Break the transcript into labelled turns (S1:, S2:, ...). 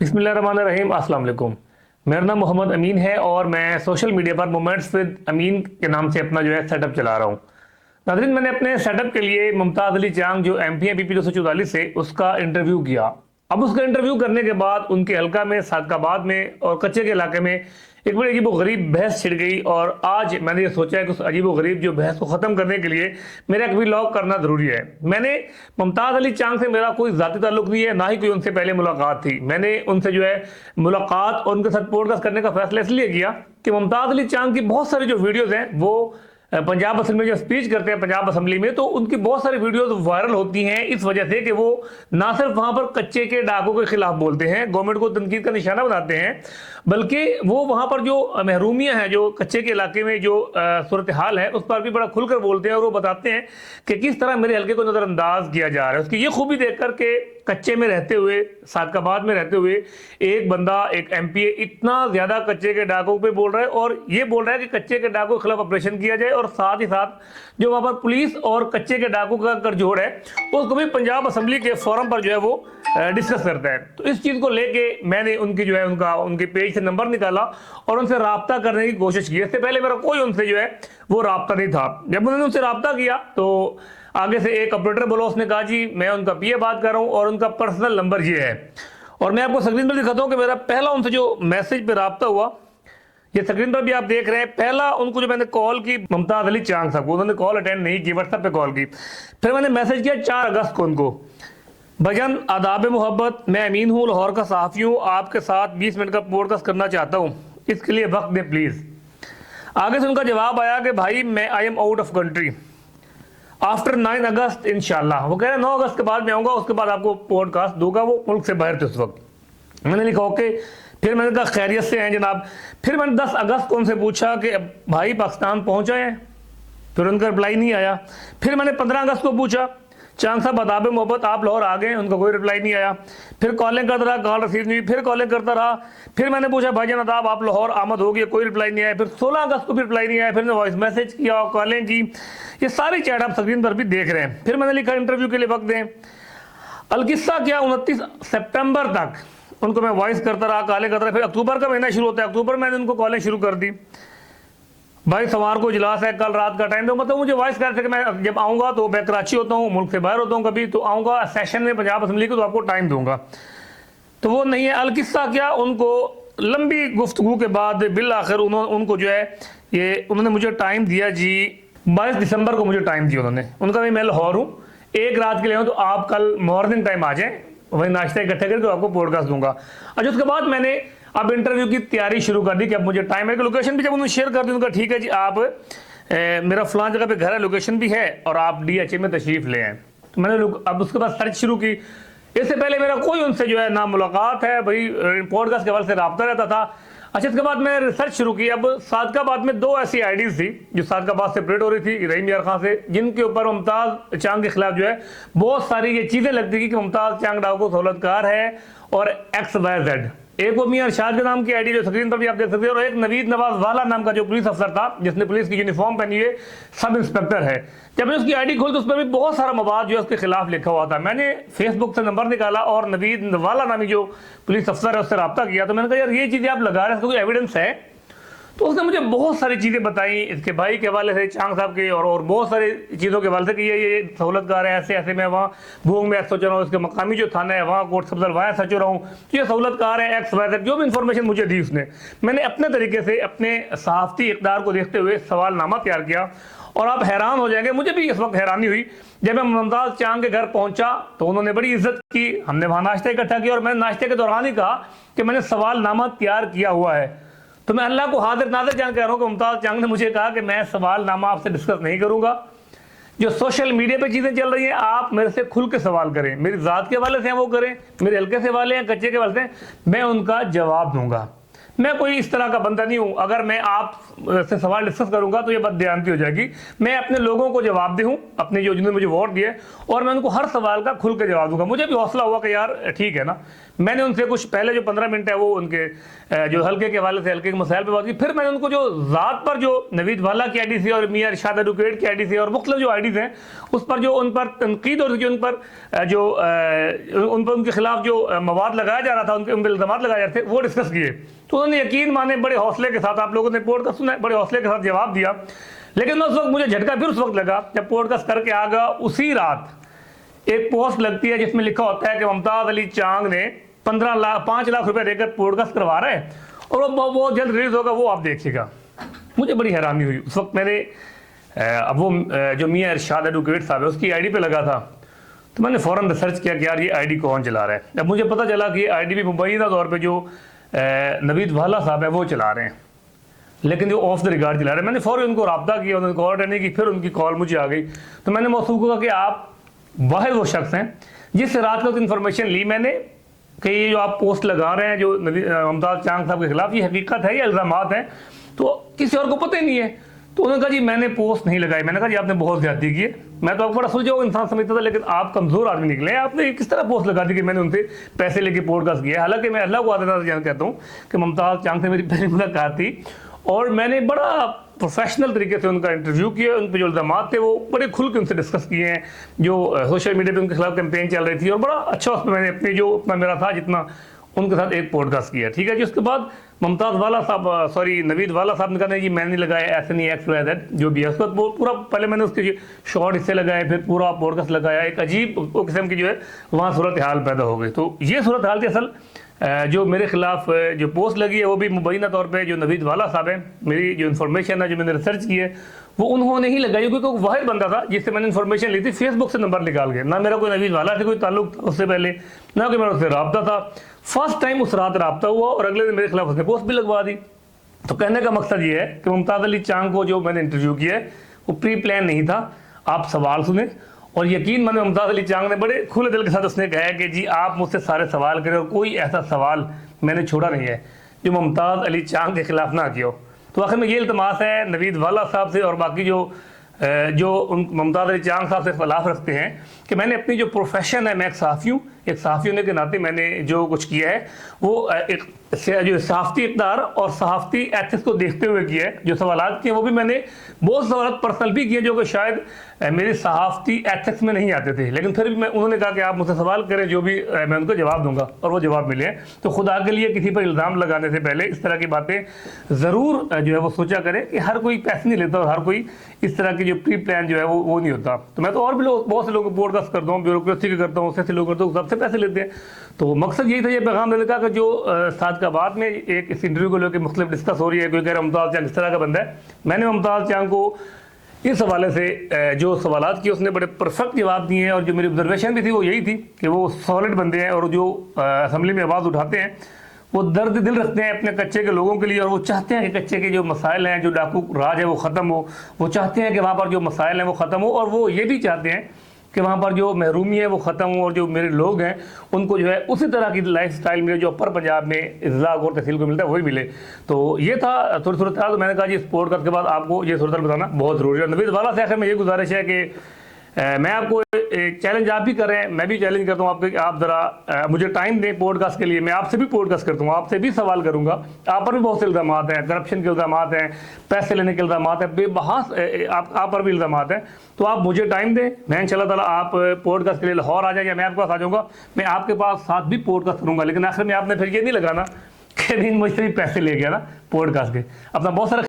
S1: बिस्मिल्लाहिर्रहमानिर्रहीम, अस्सलाम वालेकुम। मेरा नाम मोहम्मद अमीन है और मैं सोशल मीडिया पर मोमेंट्स विद अमीन के नाम से अपना जो है सेटअप चला रहा हूँ। नाज़रीन, मैंने अपने सेटअप के लिए मुमताज़ अली चांग जो MP हैं PP 244 से, उसका इंटरव्यू किया। अब उसका इंटरव्यू करने के बाद उनके हल्का में, सादकाबाद में और कच्चे के इलाके में एक बड़ी अजीब गरीब बहस छिड़ गई और आज मैंने ये सोचा है कि उस अजीब गरीब जो बहस को ख़त्म करने के लिए मेरा एक व्लॉग करना ज़रूरी है। मैंने मुमताज़ अली चांग से मेरा कोई ज़ाती ताल्लुक नहीं है, ना ही कोई उनसे पहले मुलाकात थी। मैंने उनसे जो है मुलाकात और उनके साथ पॉडकास्ट करने का फैसला इसलिए किया कि मुमताज़ अली चांग की बहुत सारी जो वीडियोज़ हैं वो पंजाब असेंबली में जो स्पीच करते हैं पंजाब असेंबली में, तो उनकी बहुत सारी वीडियोस वायरल होती हैं इस वजह से कि वो ना सिर्फ वहां पर कच्चे के डाकों के खिलाफ बोलते हैं, गवर्नमेंट को तनकीद का निशाना बनाते हैं, बल्कि वो वहां पर जो महरूमियां हैं, जो कच्चे के इलाके में जो सूरत हाल है, उस पर भी बड़ा खुलकर बोलते हैं और वो बताते हैं कि किस तरह मेरे हल्के को नज़रअंदाज किया जा रहा है। उसकी ये खूबी देख कर के कच्चे में रहते हुए, सादकाबाद में रहते हुए एक बंदा, एक MP इतना ज़्यादा कच्चे के डाकों पे बोल रहा है और ये बोल रहा है कि कच्चे के डाकों के खिलाफ ऑपरेशन किया जाए और साथ ही साथ जो वहाँ पर पुलिस और कच्चे के डाकों का गठजोड़ है उसको भी पंजाब असेंबली के फोरम पर जो है वो डिस्कस करता है। तो इस चीज़ को लेके मैंने उनकी जो है उनके पेज से नंबर निकाला और उनसे रब्ता करने की कोशिश की। इससे पहले मेरा कोई उनसे जो है वो रब्ता नहीं था। जब उन्होंने उनसे रब्ता किया तो आगे से एक ऑपरेटर बोला, उसने कहा जी मैं उनका PA बात कर रहा हूँ और उनका पर्सनल नंबर ये है। और मैं आपको स्क्रीन पर दिखाता हूँ कि मेरा पहला उनसे जो मैसेज पे रब्ता हुआ, ये स्क्रीन पर भी आप देख रहे हैं। पहला उनको जो मैंने कॉल की मुमताज़ अली चांग साहब को, उन्होंने कॉल अटेंड नहीं की, व्हाट्सएप पे कॉल की। फिर मैंने मैसेज किया 4 अगस्त को उनको, भजन आदाब मोहब्बत, मैं अमीन हूँ, लाहौर का सहाफ़ी हूँ, आपके साथ 20 मिनट का पॉडकास्ट करना चाहता हूँ, इसके लिए वक्त दें प्लीज़। आगे से उनका जवाब आया कि भाई मैं I am out of country after 9 अगस्त इंशाल्लाह। वो कह रहे हैं 9 अगस्त के बाद मैं आऊँगा, उसके बाद आपको पॉडकास्ट दूंगा। वो मुल्क से बाहर थे उस वक्त। मैंने लिखा ओके। फिर मैंने कहा खैरियत से हैं जनाब। फिर मैंने 10 अगस्त को उनसे पूछा कि भाई पाकिस्तान पहुँचे हैं, फिर उनका रिप्लाई नहीं आया। फिर मैंने 15 अगस्त को पूछा चांग साहब आदाब मोहब्बत आप लाहौर आ गए, उनका कोई रिप्लाई नहीं आया। फिर कॉलिंग करता रहा, कॉल रिसीव नहीं हुई, फिर कॉलिंग करता रहा। फिर मैंने पूछा भाईजान आदाब आप लाहौर आमद हो गई, कोई रिप्लाई नहीं आया। फिर 16 अगस्त को भी रिप्लाई नहीं आया। फिर मैंने वॉइस मैसेज किया और कॉलिंग की, ये सारी चैट आप स्क्रीन पर भी देख रहे हैं। फिर मैंने लिखा इंटरव्यू के लिए वक्त दें। अलकिस्सा क्या 29 सितंबर तक उनको मैं वॉइस करता रहा, कॉलिंग करता रहा। फिर अक्टूबर का महीना शुरू होता है, अक्टूबर मैंने उनको कॉलिंग शुरू कर दी। भाई सवार को इजलास है, कल रात का टाइम दो। मतलब मुझे वॉइस कर सके, मैं जब आऊँगा तो मैं कराची होता हूँ, मुल्क से बाहर होता हूँ, कभी तो आऊँगा सेशन में पंजाब असेंबली को, तो आपको टाइम दूंगा। तो वो नहीं है। अलकिस्सा क्या, उनको लंबी गुफ्तगू के बाद बिल आखिर उनको जो है ये उन्होंने मुझे टाइम दिया जी, 22 दिसंबर को मुझे टाइम दिया उन्होंने। उनका भी मैं लाहौर हूँ, एक रात के लिए हूँ, तो आप कल मॉर्निंग टाइम आ जाएँ, वही नाश्ता इकट्ठे करके तो आपको पॉडकास्ट दूंगा। अच्छा, उसके बाद मैंने अब इंटरव्यू की तैयारी शुरू कर दी कि अब मुझे टाइम है। कि लोकेशन भी जब उन्होंने शेयर कर दी, उनका ठीक है जी आप मेरा फलां जगह पे घर है, लोकेशन भी है और आप DHA में तशरीफ़ ले आए। तो मैंने अब उसके बाद सर्च शुरू की। इससे पहले मेरा कोई उनसे जो है ना मुलाकात है, भाई पॉडकास्ट के हवाले से रब्ता रहता था। अच्छा, इसके बाद मैंने रिसर्च शुरू की। अब सादकाबाद में 2 ऐसी IDs थी जो सादकाबाद से ऑपरेट हो रही थी रहीम यार खान से, जिनके ऊपर मुमताज़ चांग के खिलाफ जो है बहुत सारी ये चीज़ें लगती थी कि मुमताज़ चांग डाको सहूलतकार है और XYZ। एक वो मियां अरशाद के नाम की ID जो स्क्रीन पर भी आप देख सकते हैं, और एक नवीद नवाज वाला नाम का जो पुलिस अफसर था जिसने पुलिस की यूनिफॉर्म पहनी हुई, सब इंस्पेक्टर है। जब मैंने उसकी ID खोली तो उस पर भी बहुत सारा मवाद जो है उसके खिलाफ लिखा हुआ था। मैंने फेसबुक से नंबर निकाला और नवीद वाला नामी जो पुलिस अफसर है उससे रब्ता किया। तो मैंने कहा यार ये चीज़ें आप लगा रहे हैं, कोई एविडेंस है? तो उसने मुझे बहुत सारी चीज़ें बताई इसके भाई के हवाले से, चांग साहब के, और बहुत सारी चीज़ों के हवाले से कि ये सहूलतकार है, ऐसे ऐसे। मैं वहाँ भूंग में सोच रहा हूँ, इसके मकामी जो थाना है वहाँ कोट सब्जल वहाँ सोच रहा हूँ, तो ये सहूलतकार है XYZ। जो भी इंफॉर्मेशन मुझे दी उसने, मैंने अपने तरीके से अपने सहाफ़ती इक़्तिदार को देखते हुए सवालनामा तैयार किया। और आप हैरान हो जाएंगे, मुझे भी इस वक्त हैरानी हुई जब मैं मुमताज़ चांग के घर पहुँचा तो उन्होंने बड़ी इज्जत की, हमने वहाँ नाश्ता इकट्ठा किया और मैंने नाश्ते के दौरान ही कहा कि मैंने सवालनामा तैयार किया हुआ है। तो मैं अल्लाह को हाजिर नाज़िर जान कह रहा हूँ कि मुमताज़ चांग ने मुझे कहा कि मैं सवालनामा आपसे डिस्कस नहीं करूँगा, जो सोशल मीडिया पे चीज़ें चल रही हैं आप मेरे से खुल के सवाल करें, मेरी ज़ात के हवाले से हैं वो करें, मेरे हल्के से वाले हैं, कच्चे के हवाले से, मैं उनका जवाब दूंगा। मैं कोई इस तरह का बंदा नहीं हूँ, अगर मैं आप से सवाल डिस्कस करूंगा तो ये बददयानती हो जाएगी। मैं अपने लोगों को जवाब दूँ, अपने जो जिन्होंने मुझे वोट दिए, और मैं उनको हर सवाल का खुल के जवाब दूंगा। मुझे भी हौसला हुआ कि यार ठीक है ना, मैंने उनसे कुछ पहले जो 15 मिनट है वो उनके जो हल्के के हवाले से हल्के के मसाइल पे बात की। फिर मैंने उनको जो ज़ात पर जो नवीद वाला की आईडी थी और मियाँ इरशाद एडवोकेट की आईडी थी और मुख्तलिफ जो आईडीज़ हैं उस पर जो उन पर तनकीद और उन पर उनके खिलाफ जो मवाद लगाया जा रहा था, उन पर इल्ज़ाम लगाए जा रहे थे, वो डिस्कस किए। तो उन्होंने यकीन माने बड़े हौसले के साथ, आप लोगों ने पॉडकास्ट सुना, बड़े हौसले के साथ जवाब दिया। लेकिन उस वक्त मुझे झटका फिर उस वक्त लगा जब पॉडकास्ट करके आ गया, उसी रात एक पोस्ट लगती है जिसमें लिखा होता है कि मुमताज़ अली चांग ने 5 लाख रुपए देकर पॉडकास्ट करवा रहे हैं और वो बहुत जल्द रिलीज होगा, वो आप देखिएगा। मुझे बड़ी हैरानी हुई उस वक्त। मैंने अब वो जो मियाँ इरशाद एडवोकेट साहब है उसकी आईडी पे लगा था, तो मैंने फ़ौरन रिसर्च किया कि यार ये आईडी कौन चला रहा है। अब मुझे पता चला कि आईडी भी मुबैना तौर पे जो नवीद वाला साहब है वो चला रहे हैं, लेकिन जो ऑफ द रिगार्ड चला रहे हैं। मैंने फ़ौरन उनको रब्ता किया, उन्होंने कॉल अटेंड की, फिर उनकी कॉल मुझे आ गई। तो मैंने मौसूफ कहा कि आप वाहिद वो शख्स हैं जिस रात को इन्फॉर्मेशन ली मैंने कि ये जो आप पोस्ट लगा रहे हैं जो मुमताज़ चांग साहब के खिलाफ, ये हकीकत है, ये इल्ज़ामात हैं, तो किसी और को पता ही नहीं है। तो उन्होंने कहा जी मैंने पोस्ट नहीं लगाई। मैंने कहा जी आपने बहुत ज़्यादती की है, मैं तो आपको बड़ा सुलझा हुआ इंसान समझता था, लेकिन आप कमज़ोर आदमी निकले। आपने किस तरह पोस्ट लगा दी कि मैंने उनसे पैसे लेके पॉडकास्ट किया। हालांकि मैं अल्लाह को आदत जान कहता हूँ कि मुमताज़ चांग से मेरी पहली मुलाकात थी और मैंने बड़ा प्रोफेशनल तरीके से उनका इंटरव्यू किया। उन पर जो इल्ज़ामात थे वो बड़े खुल के उनसे डिस्कस किए हैं। जो सोशल मीडिया पे उनके खिलाफ कैंपेन चल रही थी और बड़ा अच्छा उसमें मैंने अपने जो अपना मेरा था जितना उनके साथ एक पॉडकास्ट किया, ठीक है जी। उसके बाद मुमताज़ वाला साहब नवीद वाला साहब ने कहा जी मैंने नहीं लगाया, ऐसे नहीं, एक्स वाई जेड जो भी है। उसके बाद पूरा पहले मैंने उसके शॉर्ट हिस्से लगाए, फिर पूरा पॉडकास्ट लगाया। एक अजीब किस्म की जो है वहाँ सूरत हाल पैदा हो गई। तो ये सूरत हाल थी असल जो मेरे खिलाफ जो पोस्ट लगी है वो भी मुबैना तौर पे जो नवीद वाला साहब है, मेरी जो इन्फॉर्मेशन है जो मैंने रिसर्च की है वो उन्होंने ही लगाई, क्योंकि वो वाहिद बंदा था जिससे मैंने इन्फॉर्मेशन ली थी। फेसबुक से नंबर निकाल के, ना मेरा कोई नवीद वाला से कोई ताल्लुक था उससे पहले, ना कोई मेरा उससे रब्ता था। फर्स्ट टाइम उस रात रब्ता हुआ और अगले दिन मेरे खिलाफ उसने पोस्ट भी लगवा दी। तो कहने का मकसद ये है कि मुमताज़ अली चांग को जो मैंने इंटरव्यू किया है वो प्री प्लान नहीं था। आप सवाल सुने और यकीन माने मुमताज़ अली चांग ने बड़े खुले दिल के साथ उसने कहा है कि जी आप मुझसे सारे सवाल करें और कोई ऐसा सवाल मैंने छोड़ा नहीं है जो मुमताज़ अली चांग के खिलाफ ना किया हो। तो आखिर में ये इल्तमास है नवीद वाला साहब से और बाकी जो उन मुमताज़ अली चांग साहब से इख्तलाफ रखते हैं कि मैंने अपनी जो प्रोफेशन है, मैं एक सहाफ़ी हूँ, एक सहाफ़ी होने के नाते मैंने जो कुछ किया है वो एक जो सहाफ़ती इक़्तिदार और सहाफ़ती एथिक्स को देखते हुए किया है। जो सवालात किए वो भी मैंने बहुत सवाल पर्सनल भी किए जो कि शायद मेरे सहाफ़ती एथिक्स में नहीं आते थे, लेकिन फिर भी उन्होंने कहा कि आप मुझसे सवाल करें, जो भी मैं उनको जवाब दूंगा, और वो जवाब मिले हैं। तो खुदा के लिए किसी पर इल्ज़ाम लगाने से पहले इस तरह की बातें ज़रूर जो है वो सोचा करें कि हर कोई पैसे नहीं लेता और हर कोई इस तरह की जो प्री प्लान जो है वो नहीं होता। तो मैं तो और भी बहुत से लोगों को पॉडकास्ट करता हूँ, ब्यूरोक्रेसी के करता हूँ, ऐसे लोग करता हूँ, सबसे पैसे लेते हैं। तो मकसद यही था, ये पैगाम देने का कि जो सादकाबाद में एक इस इंटरव्यू को लेकर मुख्तलिफ डिस्कस हो रही है, कोई कह रहा मुमताज़ चांग इस तरह का बंदा है। मैंने मुमताज़ चांग को इस हवाले से जो सवालात किए उसने बड़े परफेक्ट जवाब दिए हैं और जो मेरी ऑब्जर्वेशन भी थी वो यही थी कि वो सॉलिड बंदे हैं और जो असम्बली में आवाज़ उठाते हैं वो दर्द दिल रखते हैं अपने कच्चे के लोगों के लिए और वो चाहते हैं कि कच्चे के जो मसाइल हैं, जो डाकू राज है वो ख़त्म हो। वो चाहते हैं कि वहाँ पर जो मसाइल हैं वो ख़त्म हो और वो ये भी चाहते हैं कि वहाँ पर जो महरूमी है वो ख़त्म हो और जो मेरे लोग हैं उनको जो है उसी तरह की लाइफ स्टाइल मिले जो अपर पंजाब में इज़्ज़ा और तहसील को मिलता है वही मिले। तो ये था थोड़ी सूरत हाल। तो मैंने कहा जी इस पॉडकास्ट के बाद आपको ये सूरत हाल बताना बहुत ज़रूरी है। नवीद वाला से आखिर में ये गुजारिश है कि मैं आपको चैलेंज आप भी कर रहे हैं, मैं भी चैलेंज करता हूँ आपके, आप ज़रा मुझे टाइम दें पॉडकास्ट के लिए। मैं आपसे भी पॉडकास्ट करता हूँ, आपसे भी सवाल करूँगा। आप पर भी बहुत से इल्ज़ाम हैं, करप्शन के इल्ज़ाम हैं, पैसे लेने के इल्ज़ाम हैं, बेबहास आप पर भी इल्ज़ाम हैं। तो आप मुझे टाइम दें, मैं इंशाल्लाह ताला आप पॉडकास्ट के लिए लाहौर आ जाए या मैं आपके पास आ जाऊँगा, मैं आपके पास साथ भी पॉडकास्ट करूँगा। लेकिन आखिर में आपने फिर ये नहीं लगाना कि मुझसे भी पैसे ले गया ना पॉडकास्ट के। अपना बहुत सारा